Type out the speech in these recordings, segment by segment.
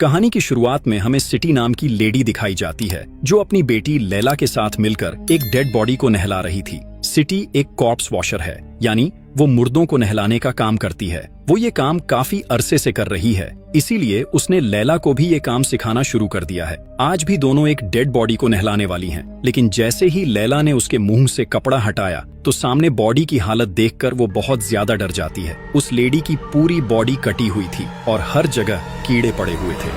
कहानी की शुरुआत में हमें सिटी नाम की लेडी दिखाई जाती है जो अपनी बेटी लैला के साथ मिलकर एक डेड बॉडी को नहला रही थी। सिटी एक कॉर्प्स वॉशर है, यानी वो मुर्दों को नहलाने का काम करती है। वो ये काम काफी अरसे से कर रही है, इसीलिए उसने लैला को भी ये काम सिखाना शुरू कर दिया है। आज भी दोनों एक डेड बॉडी को नहलाने वाली हैं, लेकिन जैसे ही लैला ने उसके मुंह से कपड़ा हटाया तो सामने बॉडी की हालत देखकर वो बहुत ज्यादा डर जाती है। उस लेडी की पूरी बॉडी कटी हुई थी और हर जगह कीड़े पड़े हुए थे।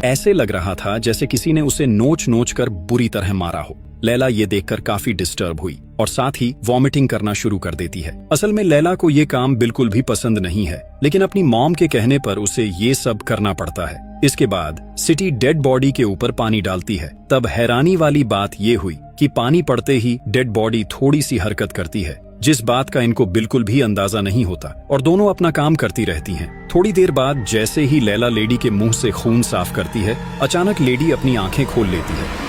ऐसे लग रहा था जैसे किसी ने उसे नोच नोच कर बुरी तरह मारा हो। लैला ये देखकर काफी डिस्टर्ब हुई और साथ ही वॉमिटिंग करना शुरू कर देती है। असल में लैला को ये काम बिल्कुल भी पसंद नहीं है, लेकिन अपनी मॉम के कहने पर उसे ये सब करना पड़ता है। इसके बाद सिटी डेड बॉडी के ऊपर पानी डालती है। तब हैरानी वाली बात ये हुई कि पानी पड़ते ही डेड बॉडी थोड़ी सी हरकत करती है, जिस बात का इनको बिल्कुल भी अंदाजा नहीं होता और दोनों अपना काम करती रहती हैं। थोड़ी देर बाद जैसे ही लैला लेडी के मुंह से खून साफ करती है, अचानक लेडी अपनी आंखें खोल लेती है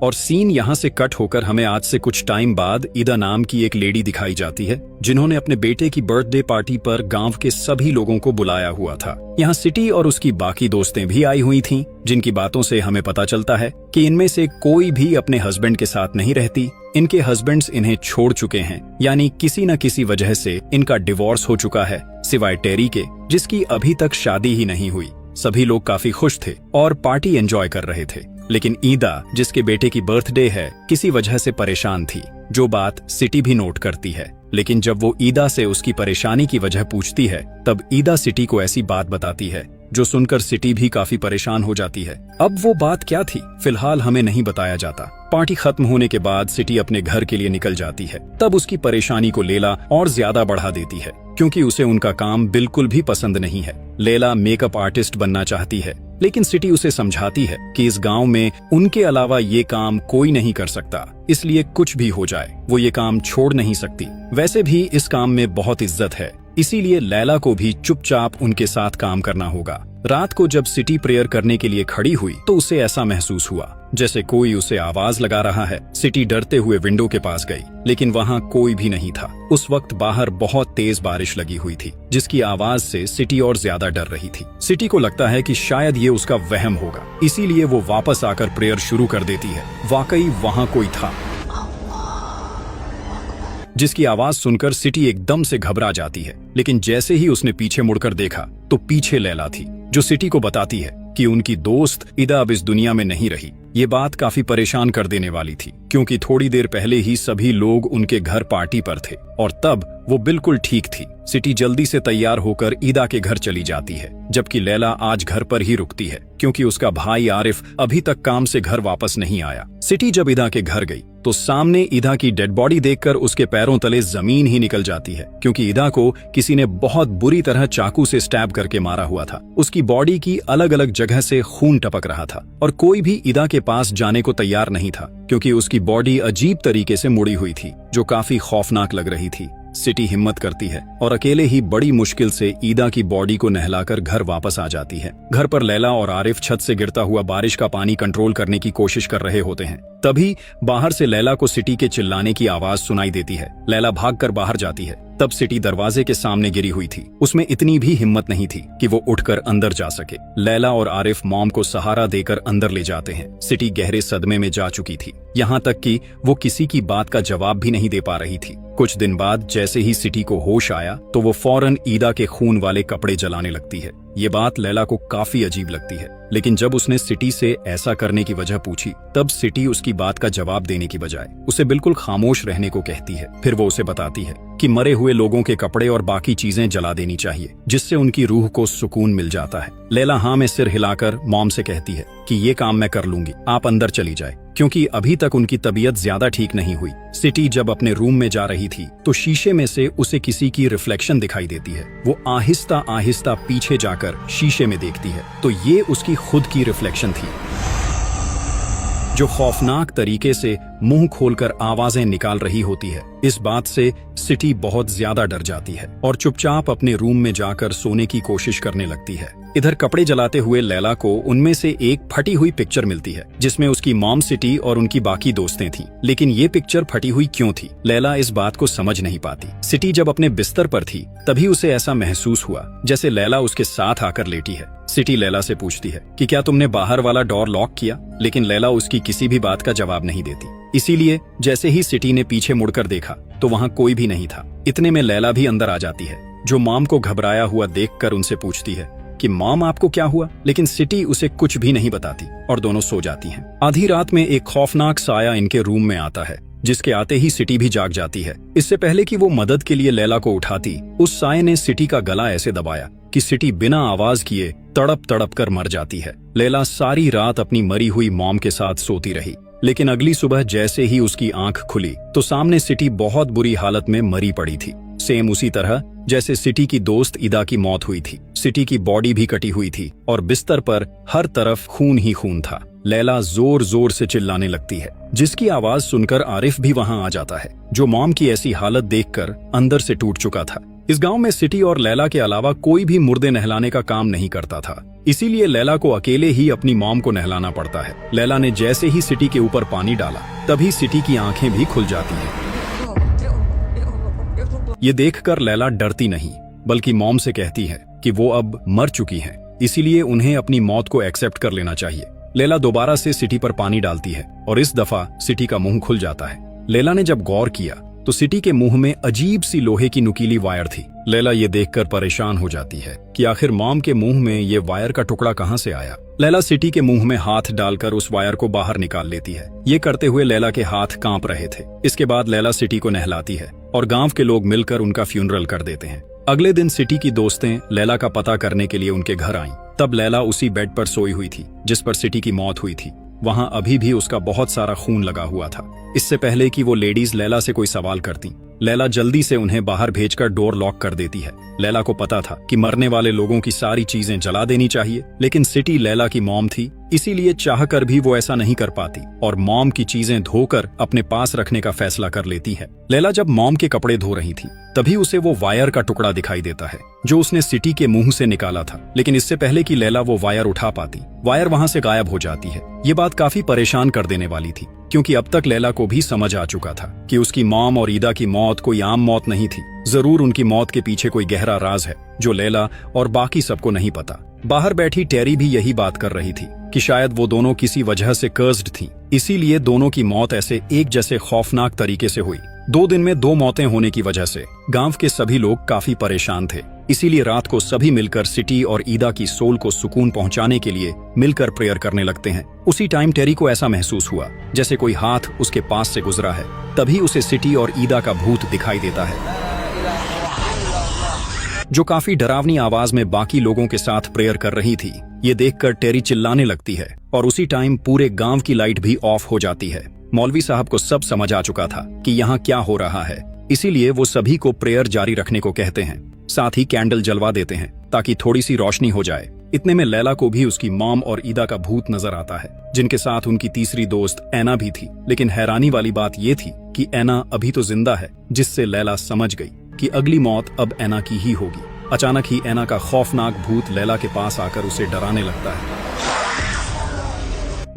और सीन यहाँ से कट होकर हमें आज से कुछ टाइम बाद ईदा नाम की एक लेडी दिखाई जाती है, जिन्होंने अपने बेटे की बर्थडे पार्टी पर गांव के सभी लोगों को बुलाया हुआ था। यहाँ सिटी और उसकी बाकी दोस्तें भी आई हुई थीं, जिनकी बातों से हमें पता चलता है कि इनमें से कोई भी अपने हस्बैंड के साथ नहीं रहती। इनके हस्बैंड्स इन्हें छोड़ चुके हैं, यानी किसी न किसी वजह से इनका डिवोर्स हो चुका है, सिवाय टेरी के, जिसकी अभी तक शादी ही नहीं हुई। सभी लोग काफी खुश थे और पार्टी एंजॉय कर रहे थे, लेकिन ईदा, जिसके बेटे की बर्थडे है, किसी वजह से परेशान थी, जो बात सिटी भी नोट करती है। लेकिन जब वो ईदा से उसकी परेशानी की वजह पूछती है, तब ईदा सिटी को ऐसी बात बताती है जो सुनकर सिटी भी काफी परेशान हो जाती है। अब वो बात क्या थी, फिलहाल हमें नहीं बताया जाता। पार्टी खत्म होने के बाद सिटी अपने घर के लिए निकल जाती है। तब उसकी परेशानी को लैला और ज्यादा बढ़ा देती है, क्योंकि उसे उनका काम बिल्कुल भी पसंद नहीं है। लैला मेकअप आर्टिस्ट बनना चाहती है, लेकिन सिटी उसे समझाती है कि इस गांव में उनके अलावा ये काम कोई नहीं कर सकता, इसलिए कुछ भी हो जाए वो ये काम छोड़ नहीं सकती। वैसे भी इस काम में बहुत इज्जत है, इसीलिए लैला को भी चुपचाप उनके साथ काम करना होगा। रात को जब सिटी प्रेयर करने के लिए खड़ी हुई तो उसे ऐसा महसूस हुआ जैसे कोई उसे आवाज लगा रहा है। सिटी डरते हुए विंडो के पास गई, लेकिन वहां कोई भी नहीं था। उस वक्त बाहर बहुत तेज बारिश लगी हुई थी, जिसकी आवाज से सिटी और ज्यादा डर रही थी। सिटी को लगता है कि शायद ये उसका वहम होगा, इसीलिए वो वापस आकर प्रेयर शुरू कर देती है। वाकई वहां कोई था, जिसकी आवाज सुनकर सिटी एकदम से घबरा जाती है। लेकिन जैसे ही उसने पीछे मुड़कर देखा तो पीछे लैला थी, जो सिटी को बताती है कि उनकी दोस्त ईदा अब इस दुनिया में नहीं रही। ये बात काफी परेशान कर देने वाली थी, क्योंकि थोड़ी देर पहले ही सभी लोग उनके घर पार्टी पर थे और तब वो बिल्कुल ठीक थी। सिटी जल्दी से तैयार होकर ईदा के घर चली जाती है, जबकि लैला आज घर पर ही रुकती है, क्योंकि उसका भाई आरिफ अभी तक काम से घर वापस नहीं आया। सिटी जब ईदा के घर गई तो सामने ईदा की डेड बॉडी देखकर उसके पैरों तले जमीन ही निकल जाती है, क्योंकि ईदा को किसी ने बहुत बुरी तरह चाकू से स्टैब करके मारा हुआ था। उसकी बॉडी की अलग अलग जगह से खून टपक रहा था और कोई भी ईदा के पास जाने को तैयार नहीं था, क्योंकि उसकी बॉडी अजीब तरीके से मुड़ी हुई थी, जो काफी खौफनाक लग रही थी। सिटी हिम्मत करती है और अकेले ही बड़ी मुश्किल से ईदा की बॉडी को नहलाकर घर वापस आ जाती है। घर पर लैला और आरिफ छत से गिरता हुआ बारिश का पानी कंट्रोल करने की कोशिश कर रहे होते हैं। तभी बाहर से लैला को सिटी के चिल्लाने की आवाज सुनाई देती है। लैला भागकर बाहर जाती है। तब सिटी दरवाजे के सामने गिरी हुई थी। उसमें इतनी भी हिम्मत नहीं थी कि वो उठकर अंदर जा सके। लैला और आरिफ मॉम को सहारा देकर अंदर ले जाते हैं। सिटी गहरे सदमे में जा चुकी थी, यहाँ तक कि वो किसी की बात का जवाब भी नहीं दे पा रही थी। कुछ दिन बाद जैसे ही सिटी को होश आया तो वो फौरन ईदा के खून वाले कपड़े जलाने लगती है। ये बात लैला को काफी अजीब लगती है, लेकिन जब उसने सिटी से ऐसा करने की वजह पूछी, तब सिटी उसकी बात का जवाब देने की बजाय उसे बिल्कुल खामोश रहने को कहती है। फिर वो उसे बताती है कि मरे हुए लोगों के कपड़े और बाकी चीजें जला देनी चाहिए, जिससे उनकी रूह को सुकून मिल जाता है। लैला हाँ में सिर हिलाकर मॉम से कहती है कि ये काम मैं कर लूंगी, आप अंदर चली जाए, क्योंकि अभी तक उनकी तबीयत ज्यादा ठीक नहीं हुई। सिटी जब अपने रूम में जा रही थी तो शीशे में से उसे किसी की रिफ्लेक्शन दिखाई देती है। वो आहिस्ता आहिस्ता पीछे जाकर शीशे में देखती है तो ये उसकी खुद की रिफ्लेक्शन थी, जो खौफनाक तरीके से मुंह खोलकर आवाजें निकाल रही होती है। इस बात से सिटी बहुत ज्यादा डर जाती है और चुपचाप अपने रूम में जाकर सोने की कोशिश करने लगती है। इधर कपड़े जलाते हुए लैला को उनमें से एक फटी हुई पिक्चर मिलती है जिसमें उसकी मॉम सिटी और उनकी बाकी दोस्तें थीं। लेकिन ये पिक्चर फटी हुई क्यों थी? लैला इस बात को समझ नहीं पाती। सिटी जब अपने बिस्तर पर थी तभी उसे ऐसा महसूस हुआ जैसे लैला उसके साथ आकर लेटी है। सिटी लैला से पूछती है कि क्या तुमने बाहर वाला डोर लॉक किया? लेकिन लैला उसकी किसी भी बात का जवाब नहीं देती। इसीलिए जैसे ही सिटी ने पीछे मुड़कर देखा तो वहाँ कोई भी नहीं था। इतने में लैला भी अंदर आ जाती है, जो मॉम को घबराया हुआ देखकर उनसे पूछती है कि मॉम आपको क्या हुआ? लेकिन सिटी उसे कुछ भी नहीं बताती और दोनों सो जाती हैं। आधी रात में एक खौफनाक साया इनके रूम में आता है, जिसके आते ही सिटी भी जाग जाती है। इससे पहले कि वो मदद के लिए लैला को उठाती, उस साये ने सिटी का गला ऐसे दबाया कि सिटी बिना आवाज किए तड़प तड़प कर मर जाती है। लैला सारी रात अपनी मरी हुई मॉम के साथ सोती रही, लेकिन अगली सुबह जैसे ही उसकी आंख खुली तो सामने सिटी बहुत बुरी हालत में मरी पड़ी थी, सेम उसी तरह जैसे सिटी की दोस्त ईदा की मौत हुई थी। सिटी की बॉडी भी कटी हुई थी और बिस्तर पर हर तरफ खून ही खून था। लैला जोर जोर से चिल्लाने लगती है, जिसकी आवाज सुनकर आरिफ भी वहां आ जाता है, जो मॉम की ऐसी हालत देखकर अंदर से टूट चुका था। इस गांव में सिटी और लैला के अलावा कोई भी मुर्दे नहलाने का काम नहीं करता था, इसीलिए लैला को अकेले ही अपनी मॉम को नहलाना पड़ता है। लैला ने जैसे ही सिटी के ऊपर पानी डाला तभी सिटी की आंखें भी खुल जाती हैं। ये देखकर लैला डरती नहीं बल्कि मॉम से कहती है कि वो अब मर चुकी हैं, इसीलिए उन्हें अपनी मौत को एक्सेप्ट कर लेना चाहिए। लैला दोबारा से सिटी पर पानी डालती है और इस दफा सिटी का मुंह खुल जाता है। लैला ने जब गौर किया तो सिटी के मुंह में अजीब सी लोहे की नुकीली वायर थी। लैला ये देखकर परेशान हो जाती है कि आखिर मॉम के मुंह में ये वायर का टुकड़ा कहां से आया। लैला सिटी के मुंह में हाथ डालकर उस वायर को बाहर निकाल लेती है। ये करते हुए लैला के हाथ कांप रहे थे। इसके बाद लैला सिटी को नहलाती है और गांव के लोग मिलकर उनका फ्यूनरल कर देते हैं। अगले दिन सिटी की दोस्तें लैला का पता करने के लिए उनके घर आईं। तब लैला उसी बेड पर सोई हुई थी जिस पर सिटी की मौत हुई थी। वहां अभी भी उसका बहुत सारा खून लगा हुआ था। इससे पहले कि वो लेडीज लैला से कोई सवाल करती, लैला जल्दी से उन्हें बाहर भेजकर डोर लॉक कर देती है। लैला को पता था कि मरने वाले लोगों की सारी चीजें जला देनी चाहिए, लेकिन सिटी लैला की मॉम थी, इसीलिए चाहकर भी वो ऐसा नहीं कर पाती और मॉम की चीजें धोकर अपने पास रखने का फैसला कर लेती है। लैला जब मॉम के कपड़े धो रही थी तभी उसे वो वायर का टुकड़ा दिखाई देता है जो उसने सिटी के मुंह से निकाला था। लेकिन इससे पहले कि लैला वो वायर उठा पाती, वायर वहां से गायब हो जाती है। ये बात काफी परेशान कर देने वाली थी, क्योंकि अब तक लैला को भी समझ आ चुका था कि उसकी मॉम और ईदा की मौत कोई आम मौत नहीं थी। जरूर उनकी मौत के पीछे कोई गहरा राज है जो लैला और बाकी सबको नहीं पता। बाहर बैठी टेरी भी यही बात कर रही थी कि शायद वो दोनों किसी वजह से कर्स्ड थीं, इसीलिए दोनों की मौत ऐसे एक जैसे खौफनाक तरीके से हुई। 2 दिन में 2 मौतें होने की वजह से गांव के सभी लोग काफी परेशान थे। इसीलिए रात को सभी मिलकर सिटी और ईदा की सोल को सुकून पहुंचाने के लिए मिलकर प्रेयर करने लगते हैं। उसी टाइम टेरी को ऐसा महसूस हुआ जैसे कोई हाथ उसके पास से गुजरा है। तभी उसे सिटी और ईदा का भूत दिखाई देता है, जो काफी डरावनी आवाज में बाकी लोगों के साथ प्रेयर कर रही थी। ये देखकर टेरी चिल्लाने लगती है और उसी टाइम पूरे गांव की लाइट भी ऑफ हो जाती है। मौलवी साहब को सब समझ आ चुका था कि यहाँ क्या हो रहा है, इसीलिए वो सभी को प्रेयर जारी रखने को कहते हैं। साथ ही कैंडल जलवा देते हैं ताकि थोड़ी सी रोशनी हो जाए। इतने में लैला को भी उसकी मॉम और ईदा का भूत नजर आता है, जिनके साथ उनकी तीसरी दोस्त ऐना भी थी। लेकिन हैरानी वाली बात ये थी कि ऐना अभी तो जिंदा है, जिससे लैला समझ गई कि अगली मौत अब ऐना की ही होगी। अचानक ही ऐना का खौफनाक भूत लैला के पास आकर उसे डराने लगता है,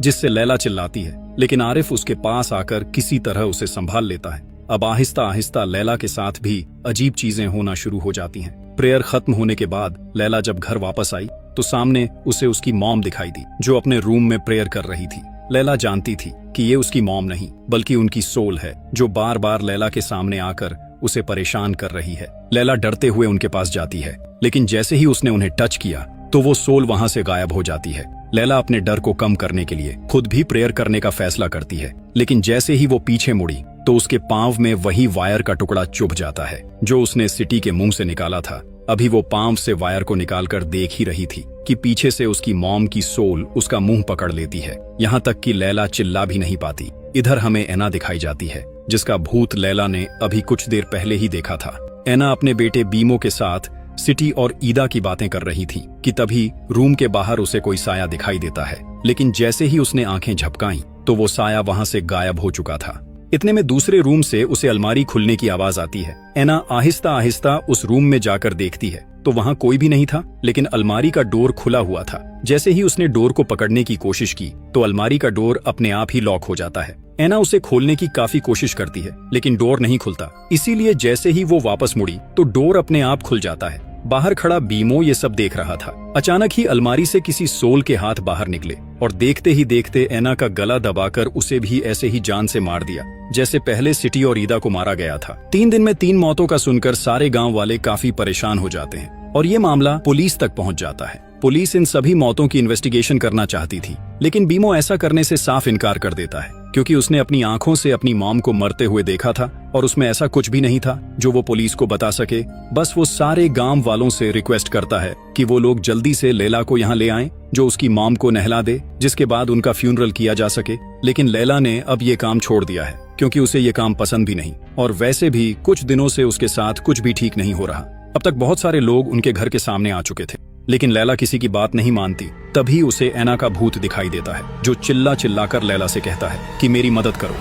जिससे लैला चिल्लाती है, लेकिन आरिफ उसके पास आकर किसी तरह उसे संभाल लेता है। अब आहिस्ता आहिस्ता लैला के साथ भी अजीब चीजें होना शुरू हो जाती हैं। प्रेयर खत्म होने के बाद लैला जब घर वापस आई तो सामने उसे उसकी मॉम दिखाई दी, जो अपने रूम में प्रेयर कर रही थी। लैला जानती थी कि ये उसकी मॉम नहीं बल्कि उनकी सोल है, जो बार बार लैला के सामने आकर उसे परेशान कर रही है। लैला डरते हुए उनके पास जाती है, लेकिन जैसे ही उसने उन्हें टच किया तो वो सोल वहां से गायब हो जाती है। लैला अपने डर को कम करने के लिए खुद भी प्रेयर करने का फैसला करती है, लेकिन जैसे ही वो पीछे मुड़ी तो उसके पांव में वही वायर का टुकड़ा चुभ जाता है जो उसने सिटी के मुंह से निकाला था। अभी वो पांव से वायर को निकालकर देख ही रही थी कि पीछे से उसकी मॉम की सोल उसका मुंह पकड़ लेती है, यहाँ तक कि लैला चिल्ला भी नहीं पाती। इधर हमें ऐना दिखाई जाती है, जिसका भूत लैला ने अभी कुछ देर पहले ही देखा था। ऐना अपने बेटे बीमो के साथ सिटी और ईदा की बातें कर रही थी कि तभी रूम के बाहर उसे कोई साया दिखाई देता है, लेकिन जैसे ही उसने आंखें झपकाईं तो वो साया वहां से गायब हो चुका था। इतने में दूसरे रूम से उसे अलमारी खुलने की आवाज आती है। ऐना आहिस्ता आहिस्ता उस रूम में जाकर देखती है तो वहां कोई भी नहीं था, लेकिन अलमारी का डोर खुला हुआ था। जैसे ही उसने डोर को पकड़ने की कोशिश की तो अलमारी का डोर अपने आप ही लॉक हो जाता है। ऐना उसे खोलने की काफी कोशिश करती है, लेकिन डोर नहीं खुलता। इसीलिए जैसे ही वो वापस मुड़ी तो डोर अपने आप खुल जाता है। बाहर खड़ा बीमो ये सब देख रहा था। अचानक ही अलमारी से किसी सोल के हाथ बाहर निकले और देखते ही देखते ऐना का गला दबाकर उसे भी ऐसे ही जान से मार दिया, जैसे पहले सिटी और ईदा को मारा गया था। 3 दिन में 3 मौतों का सुनकर सारे गांव वाले काफी परेशान हो जाते हैं और ये मामला पुलिस तक पहुंच जाता है। पुलिस इन सभी मौतों की इन्वेस्टिगेशन करना चाहती थी, लेकिन बीमो ऐसा करने से साफ इनकार कर देता है, क्योंकि उसने अपनी आंखों से अपनी मॉम को मरते हुए देखा था और उसमें ऐसा कुछ भी नहीं था जो वो पुलिस को बता सके। बस वो सारे गांव वालों से रिक्वेस्ट करता है कि वो लोग जल्दी से लैला को यहाँ ले आएं, जो उसकी मॉम को नहला दे, जिसके बाद उनका फ्यूनरल किया जा सके। लेकिन लैला ने अब ये काम छोड़ दिया है, क्योंकि उसे ये काम पसंद भी नहीं और वैसे भी कुछ दिनों से उसके साथ कुछ भी ठीक नहीं हो रहा। अब तक बहुत सारे लोग उनके घर के सामने आ चुके थे, लेकिन लैला किसी की बात नहीं मानती। तभी उसे ऐना का भूत दिखाई देता है, जो चिल्ला चिल्लाकर लैला से कहता है कि मेरी मदद करो।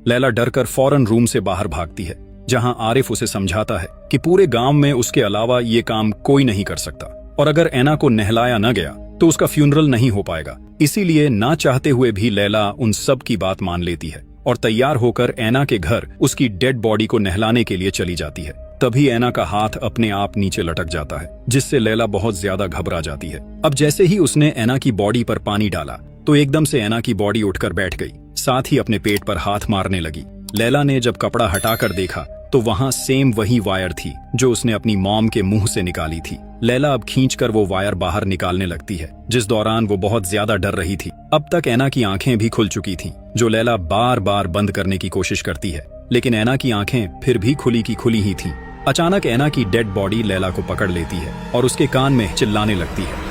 लैला डरकर फौरन रूम से बाहर भागती है, जहां आरिफ उसे समझाता है कि पूरे गांव में उसके अलावा ये काम कोई नहीं कर सकता और अगर ऐना को नहलाया न गया तो उसका फ्यूनरल नहीं हो पाएगा। इसीलिए ना चाहते हुए भी लैला उन सब की बात मान लेती है और तैयार होकर ऐना के घर उसकी डेड बॉडी को नहलाने के लिए चली जाती है। तभी ऐना का हाथ अपने आप नीचे लटक जाता है, जिससे लैला बहुत ज्यादा घबरा जाती है। अब जैसे ही उसने ऐना की बॉडी पर पानी डाला तो एकदम से ऐना की बॉडी उठकर बैठ गई, साथ ही अपने पेट पर हाथ मारने लगी। लैला ने जब कपड़ा हटाकर देखा तो वहां सेम वही वायर थी जो उसने अपनी मॉम के मुंह से निकाली थी। लैला अब खींचकर वो वायर बाहर निकालने लगती है, जिस दौरान वो बहुत ज्यादा डर रही थी। अब तक ऐना की आंखें भी खुल चुकी थीं, जो लैला बार बार बंद करने की कोशिश करती है, लेकिन ऐना की आंखें फिर भी खुली की खुली ही थीं। अचानक ऐना की डेड बॉडी लैला को पकड़ लेती है और उसके कान में चिल्लाने लगती है।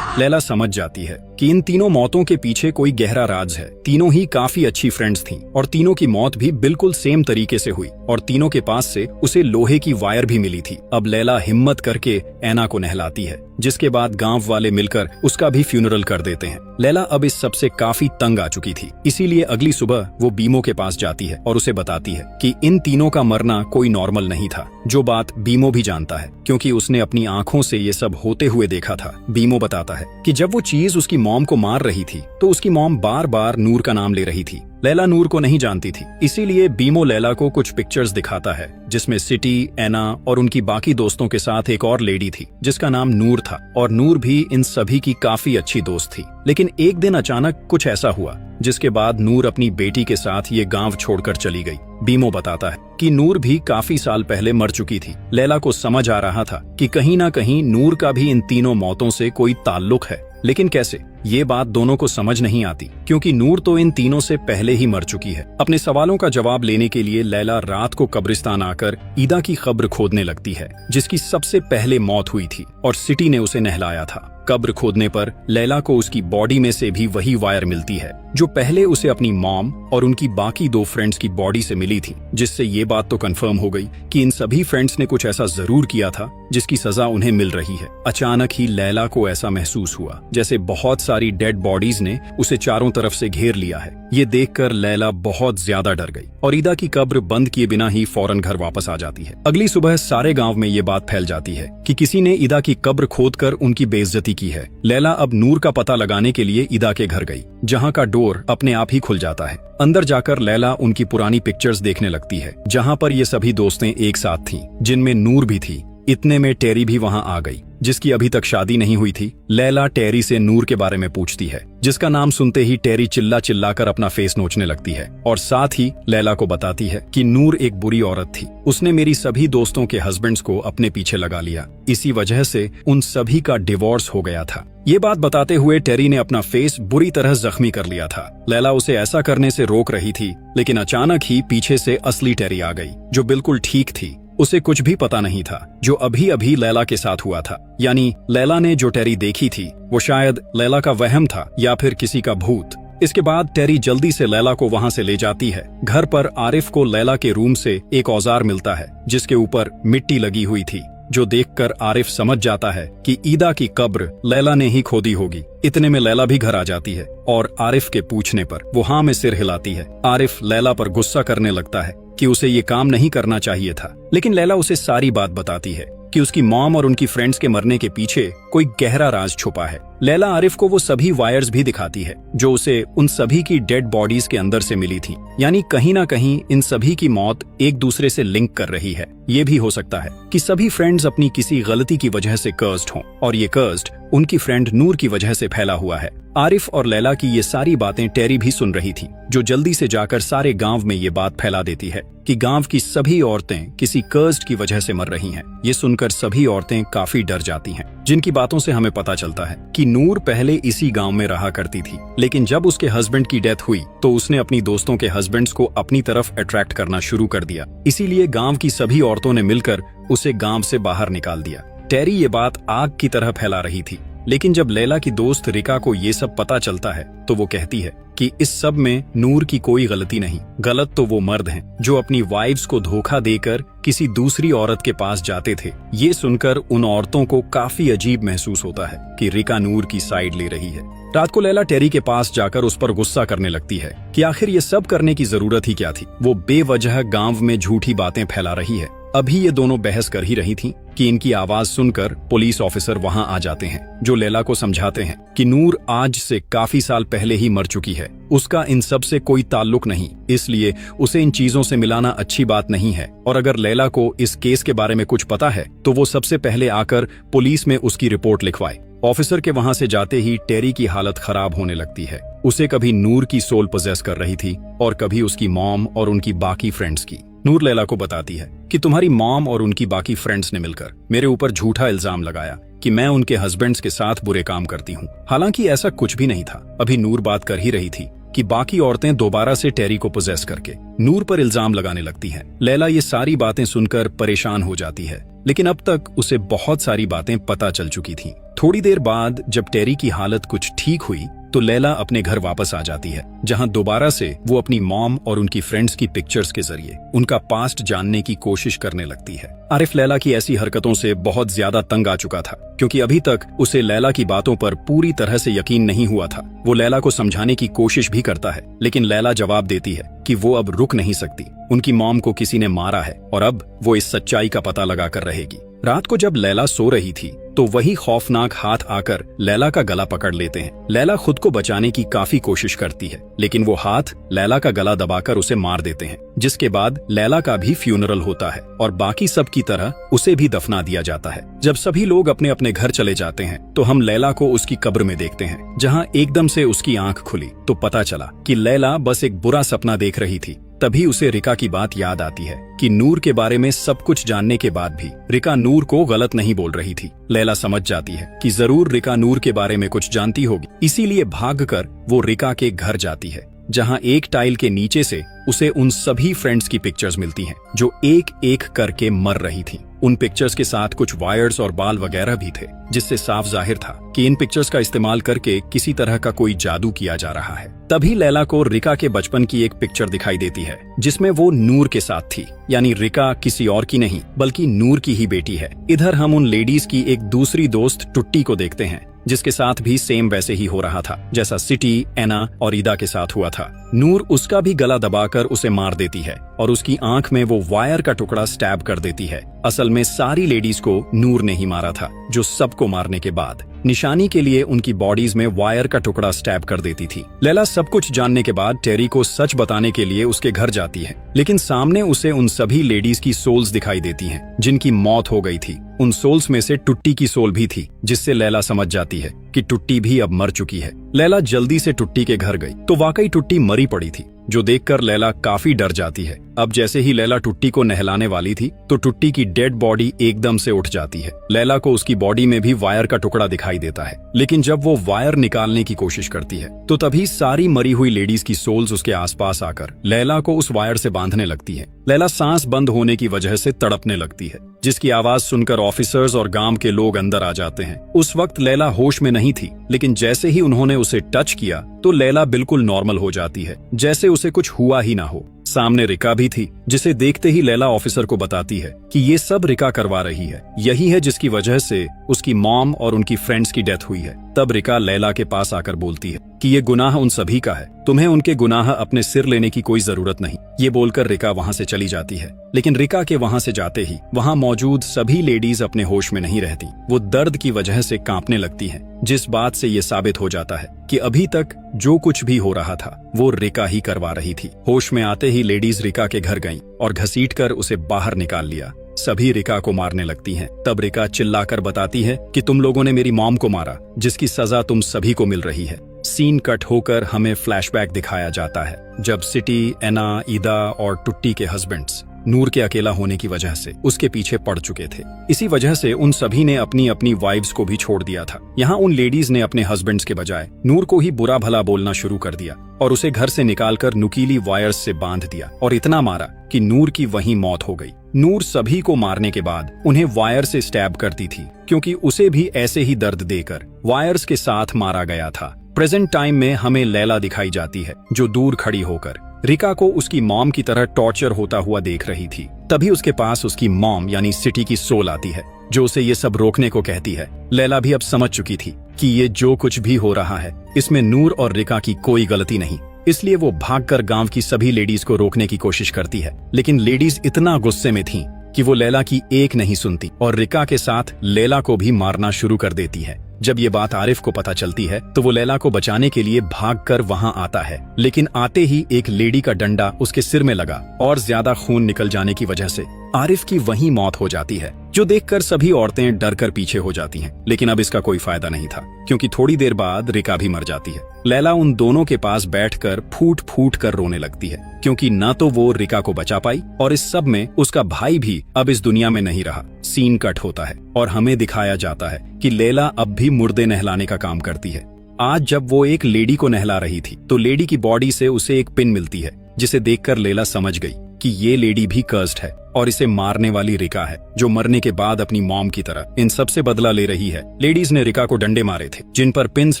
लैला समझ जाती है कि इन तीनों मौतों के पीछे कोई गहरा राज है। तीनों ही काफी अच्छी फ्रेंड्स थीं और तीनों की मौत भी बिल्कुल सेम तरीके से हुई और तीनों के पास से उसे लोहे की वायर भी मिली थी। अब लैला हिम्मत करके ऐना को नहलाती है, जिसके बाद गांव वाले मिलकर उसका भी फ्यूनरल कर देते हैं। लैला अब इस सबसे काफी तंग आ चुकी थी, इसीलिए अगली सुबह वो बीमो के पास जाती है और उसे बताती है कि इन तीनों का मरना कोई नॉर्मल नहीं था, जो बात बीमो भी जानता है, क्योंकि उसने अपनी आंखों से ये सब होते हुए देखा था। बीमो बताता है कि जब वो चीज उसकी मॉम को मार रही थी तो उसकी मॉम बार बार नूर का नाम ले रही थी। लैला नूर को नहीं जानती थी, इसीलिए बीमो लैला को कुछ पिक्चर्स दिखाता है, जिसमें सिटी, ऐना और उनकी बाकी दोस्तों के साथ एक और लेडी थी जिसका नाम नूर था और नूर भी इन सभी की काफी अच्छी दोस्त थी। लेकिन एक दिन अचानक कुछ ऐसा हुआ जिसके बाद नूर अपनी बेटी के साथ ये गांव छोड़कर चली गई। बीमो बताता है कि नूर भी काफी साल पहले मर चुकी थी। लैला को समझ आ रहा था कि कहीं ना कहीं नूर का भी इन तीनों मौतों से कोई ताल्लुक है, लेकिन कैसे, ये बात दोनों को समझ नहीं आती, क्योंकि नूर तो इन तीनों से पहले ही मर चुकी है। अपने सवालों का जवाब लेने के लिए लैला रात को कब्रिस्तान आकर ईदा की कब्र खोदने लगती है, जिसकी सबसे पहले मौत हुई थी और सिटी ने उसे नहलाया था। कब्र खोदने पर लैला को उसकी बॉडी में से भी वही वायर मिलती है जो पहले उसे अपनी मॉम और उनकी बाकी 2 फ्रेंड्स की बॉडी से मिली थी, जिससे ये बात तो कंफर्म हो गई कि इन सभी फ्रेंड्स ने कुछ ऐसा जरूर किया था जिसकी सजा उन्हें मिल रही है। अचानक ही लैला को ऐसा महसूस हुआ जैसे बहुत सारी डेड बॉडीज ने उसे चारों तरफ से घेर लिया है। ये देखकर लैला बहुत ज्यादा डर गई और ईदा की कब्र बंद किए बिना ही फौरन घर वापस आ जाती है। अगली सुबह सारे गांव में ये बात फैल जाती है कि किसी ने ईदा की कब्र खोदकर उनकी बेइज्जती की है। लैला अब नूर का पता लगाने के लिए ईदा के घर गई, जहां का डोर अपने आप ही खुल जाता है। अंदर जाकर लैला उनकी पुरानी पिक्चर्स देखने लगती है, जहां पर ये सभी दोस्तें एक साथ थीं, जिनमें नूर भी थी। इतने में टेरी भी वहां आ गई, जिसकी अभी तक शादी नहीं हुई थी। लैला टेरी से नूर के बारे में पूछती है, जिसका नाम सुनते ही टेरी चिल्ला चिल्लाकर अपना फेस नोचने लगती है और साथ ही लैला को बताती है कि नूर एक बुरी औरत थी। उसने मेरी सभी दोस्तों के हस्बैंड्स को अपने पीछे लगा लिया, इसी वजह से उन सभी का डिवोर्स हो गया था। ये बात बताते हुए टेरी ने अपना फेस बुरी तरह जख्मी कर लिया था। लैला उसे ऐसा करने से रोक रही थी, लेकिन अचानक ही पीछे से असली टेरी आ गई, जो बिल्कुल ठीक थी। उसे कुछ भी पता नहीं था जो अभी अभी लैला के साथ हुआ था, यानी लैला ने जो टेरी देखी थी वो शायद लैला का वहम था या फिर किसी का भूत। इसके बाद टेरी जल्दी से लैला को वहां से ले जाती है। घर पर आरिफ को लैला के रूम से एक औजार मिलता है जिसके ऊपर मिट्टी लगी हुई थी। जो देखकर आरिफ समझ जाता है कि ईदा की कब्र लैला ने ही खोदी होगी। इतने में लैला भी घर आ जाती है और आरिफ के पूछने पर वो हाँ में सिर हिलाती है। आरिफ लैला पर गुस्सा करने लगता है कि उसे ये काम नहीं करना चाहिए था, लेकिन लैला उसे सारी बात बताती है कि उसकी मॉम और उनकी फ्रेंड्स के मरने के पीछे कोई गहरा राज छुपा है। लैला आरिफ को वो सभी वायर्स भी दिखाती है जो उसे उन सभी की डेड बॉडीज के अंदर से मिली थी, यानी कहीं ना कहीं इन सभी की मौत एक दूसरे से लिंक कर रही है। ये भी हो सकता है कि सभी फ्रेंड्स अपनी किसी गलती की वजह से कर्स्ड हों और ये कर्स्ड उनकी फ्रेंड नूर की वजह से फैला हुआ है। आरिफ और लैला की ये सारी बातें टेरी भी सुन रही थी, जो जल्दी से जाकर सारे गांव में ये बात फैला देती है कि गांव की सभी औरतें किसी कर्स्ड की वजह से मर रही हैं। ये सुनकर सभी औरतें काफी डर जाती हैं, जिनकी बातों से हमें पता चलता है कि नूर पहले इसी गांव में रहा करती थी, लेकिन जब उसके हस्बैंड की डेथ हुई तो उसने अपनी दोस्तों के हस्बैंड्स को अपनी तरफ अट्रैक्ट करना शुरू कर दिया। इसीलिए गांव की सभी औरतों ने मिलकर उसे गांव से बाहर निकाल दिया। टेरी ये बात आग की तरह फैला रही थी, लेकिन जब लैला की दोस्त रिका को ये सब पता चलता है तो वो कहती है कि इस सब में नूर की कोई गलती नहीं, गलत तो वो मर्द हैं जो अपनी वाइफ्स को धोखा देकर किसी दूसरी औरत के पास जाते थे। ये सुनकर उन औरतों को काफी अजीब महसूस होता है कि रिका नूर की साइड ले रही है। रात को लैला टेरी के पास जाकर उस पर गुस्सा करने लगती है कि आखिर ये सब करने की जरूरत ही क्या थी। वो बेवजह गांव में झूठी बातें फैला रही है। अभी ये दोनों बहस कर ही रही थीं कि इनकी आवाज सुनकर पुलिस ऑफिसर वहां आ जाते हैं, जो लैला को समझाते हैं कि नूर आज से काफी साल पहले ही मर चुकी है, उसका इन सब से कोई ताल्लुक नहीं, इसलिए उसे इन चीजों से मिलाना अच्छी बात नहीं है। और अगर लैला को इस केस के बारे में कुछ पता है तो वो सबसे पहले आकर पुलिस में उसकी रिपोर्ट लिखवाए। ऑफिसर के वहां से जाते ही टेरी की हालत खराब होने लगती है। उसे कभी नूर की सोल पोजेस कर रही थी और कभी उसकी मॉम और उनकी बाकी फ्रेंड्स की। नूर लैला को बताती है कि तुम्हारी मॉम और उनकी बाकी फ्रेंड्स ने मिलकर मेरे ऊपर झूठा इल्जाम लगाया कि मैं उनके हस्बैंड्स के साथ बुरे काम करती हूँ। हालांकि ऐसा कुछ भी नहीं था। अभी नूर बात कर ही रही थी कि बाकी औरतें दोबारा से टेरी को पोजेस करके नूर पर इल्जाम लगाने लगती हैं। लैला ये सारी बातें सुनकर परेशान हो जाती है, लेकिन अब तक उसे बहुत सारी बातें पता चल चुकी थीं। थोड़ी देर बाद जब टेरी की हालत कुछ ठीक हुई तो लैला अपने घर वापस आ जाती है, जहां दोबारा से वो अपनी मॉम और उनकी फ्रेंड्स की पिक्चर्स के जरिए उनका पास्ट जानने की कोशिश करने लगती है। आरिफ लैला की ऐसी हरकतों से बहुत ज्यादा तंग आ चुका था, क्योंकि अभी तक उसे लैला की बातों पर पूरी तरह से यकीन नहीं हुआ था। वो लैला को समझाने की कोशिश भी करता है, लेकिन लैला जवाब देती है कि वो अब रुक नहीं सकती। उनकी मॉम को किसी ने मारा है और अब वो इस सच्चाई का पता लगा कर रहेगी। रात को जब लैला सो रही थी तो वही खौफनाक हाथ आकर लैला का गला पकड़ लेते हैं। लैला खुद को बचाने की काफी कोशिश करती है, लेकिन वो हाथ लैला का गला दबाकर उसे मार देते हैं, जिसके बाद लैला का भी फ्यूनरल होता है और बाकी सब की तरह उसे भी दफना दिया जाता है। जब सभी लोग अपने अपने घर चले जाते हैं तो हम लैला को उसकी कब्र में देखते हैं, जहाँ एकदम से उसकी आंख खुली तो पता चला कि लैला बस एक बुरा सपना देख रही थी। तभी उसे रिका की बात याद आती है कि नूर के बारे में सब कुछ जानने के बाद भी रिका नूर को गलत नहीं बोल रही थी। लैला समझ जाती है कि जरूर रिका नूर के बारे में कुछ जानती होगी, इसीलिए भागकर वो रिका के घर जाती है, जहां एक टाइल के नीचे से उसे उन सभी फ्रेंड्स की पिक्चर्स मिलती हैं जो एक एक करके मर रही थीं। उन पिक्चर्स के साथ कुछ वायर्स और बाल वगैरह भी थे, जिससे साफ जाहिर था कि इन पिक्चर्स का इस्तेमाल करके किसी तरह का कोई जादू किया जा रहा है। तभी लैला को रिका के बचपन की एक पिक्चर दिखाई देती है, जिसमें वो नूर के साथ थी, यानी रिका किसी और की नहीं बल्कि नूर की ही बेटी है। इधर हम उन लेडीज की एक दूसरी दोस्त टुट्टी को देखते हैं, जिसके साथ भी सेम वैसे ही हो रहा था जैसा सिटी, एना और ईदा के साथ हुआ था। नूर उसका भी गला दबाकर उसे मार देती है और उसकी आंख में वो वायर का टुकड़ा स्टैब कर देती है। असल में सारी लेडीज को नूर ने ही मारा था, जो सबको मारने के बाद निशानी के लिए उनकी बॉडीज में वायर का टुकड़ा स्टैब कर देती थी। लैला सब कुछ जानने के बाद टेरी को सच बताने के लिए उसके घर जाती है, लेकिन सामने उसे उन सभी लेडीज की सोल्स दिखाई देती हैं जिनकी मौत हो गई थी। उन सोल्स में से टुट्टी की सोल भी थी, जिससे लैला समझ जाती है कि टुट्टी भी अब मर चुकी है। लैला जल्दी से टुट्टी के घर गई तो वाकई टुट्टी मरी पड़ी थी, जो देखकर लैला काफी डर जाती है। अब जैसे ही लैला टुट्टी को नहलाने वाली थी तो टुट्टी की डेड बॉडी एकदम से उठ जाती है। लैला को उसकी बॉडी में भी वायर का टुकड़ा दिखाई देता है, लेकिन जब वो वायर निकालने की कोशिश करती है तो तभी सारी मरी हुई लेडीज की सोल्स उसके आसपास आकर लैला को उस वायर से बांधने लगती है। लैला सांस बंद होने की वजह से तड़पने लगती है, जिसकी आवाज सुनकर ऑफिसर्स और गांव के लोग अंदर आ जाते हैं। उस वक्त लैला होश में नहीं थी, लेकिन जैसे ही उन्होंने उसे टच किया तो लैला बिल्कुल नॉर्मल हो जाती है, जैसे उसे कुछ हुआ ही ना हो। सामने रिका भी थी, जिसे देखते ही लैला ऑफिसर को बताती है कि ये सब रिका करवा रही है, यही है जिसकी वजह से उसकी मॉम और उनकी फ्रेंड्स की डेथ हुई है। तब रिका लैला के पास आकर बोलती है कि ये गुनाह उन सभी का है, तुम्हें उनके गुनाह अपने सिर लेने की कोई जरूरत नहीं। ये बोलकर रिका वहां से चली जाती है, लेकिन रिका के वहां से जाते ही वहां मौजूद सभी लेडीज अपने होश में नहीं रहती। वो दर्द की वजह से कांपने लगती हैं, जिस बात से ये साबित हो जाता है कि अभी तक जो कुछ भी हो रहा था वो रिका ही करवा रही थी। होश में आते ही लेडीज रिका के घर गईं और घसीटकर उसे बाहर निकाल लिया। सभी रिका को मारने लगती हैं। तब रिका चिल्लाकर बताती है कि तुम लोगों ने मेरी मॉम को मारा, जिसकी सजा तुम सभी को मिल रही है। सीन कट होकर हमें फ्लैशबैक दिखाया जाता है, जब सिटी, एना, ईदा और टुट्टी के हस्बैंड्स नूर के अकेला होने की वजह से उसके पीछे पड़ चुके थे। इसी वजह से उन सभी ने अपनी अपनी वाइफ्स को भी छोड़ दिया था। यहाँ उन लेडीज ने अपने हस्बैंड्स के बजाय नूर को ही बुरा भला बोलना शुरू कर दिया और उसे घर से निकालकर नुकीली वायर्स से बांध दिया और इतना मारा कि नूर की वहीं मौत हो गई। नूर सभी को मारने के बाद उन्हें वायर से स्टैब करती थी, क्योंकि उसे भी ऐसे ही दर्द देकर वायर्स के साथ मारा गया था। प्रेजेंट टाइम में हमें लैला दिखाई जाती है, जो दूर खड़ी होकर रिका को उसकी मॉम की तरह टॉर्चर होता हुआ देख रही थी। तभी उसके पास उसकी मॉम यानी सिटी की सोल आती है, जो उसे ये सब रोकने को कहती है। लैला भी अब समझ चुकी थी कि ये जो कुछ भी हो रहा है इसमें नूर और रिका की कोई गलती नहीं, इसलिए वो भागकर गांव की सभी लेडीज को रोकने की कोशिश करती है। लेकिन लेडीज इतना गुस्से में थीं कि वो लैला की एक नहीं सुनती और रिका के साथ लैला को भी मारना शुरू कर देती है। जब ये बात आरिफ को पता चलती है तो वो लैला को बचाने के लिए भागकर वहां आता है, लेकिन आते ही एक लेडी का डंडा उसके सिर में लगा और ज्यादा खून निकल जाने की वजह से आरिफ की वहीं मौत हो जाती है, जो देखकर सभी औरतें डरकर पीछे हो जाती हैं। लेकिन अब इसका कोई फायदा नहीं था, क्योंकि थोड़ी देर बाद रिका भी मर जाती है। लैला उन दोनों के पास बैठकर फूट फूट कर रोने लगती है, क्योंकि न तो वो रिका को बचा पाई और इस सब में उसका भाई भी अब इस दुनिया में नहीं रहा। सीन कट होता है और हमें दिखाया जाता है कि लैला अब भी मुर्दे नहलाने का काम करती है। आज जब वो एक लेडी को नहला रही थी तो लेडी की बॉडी से उसे एक पिन मिलती है, जिसे देखकर लैला समझ गई कि ये लेडी भी कर्स्ड है और इसे मारने वाली रिका है, जो मरने के बाद अपनी मॉम की तरह इन सब से बदला ले रही है। लेडीज ने रिका को डंडे मारे थे जिन पर पिन्स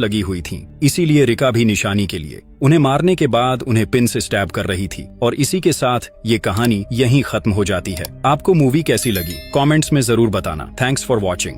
लगी हुई थीं, इसीलिए रिका भी निशानी के लिए उन्हें मारने के बाद उन्हें पिन से स्टैब कर रही थी। और इसी के साथ ये कहानी यहीं खत्म हो जाती है। आपको मूवी कैसी लगी कमेंट्स में जरूर बताना। Thanks for watching.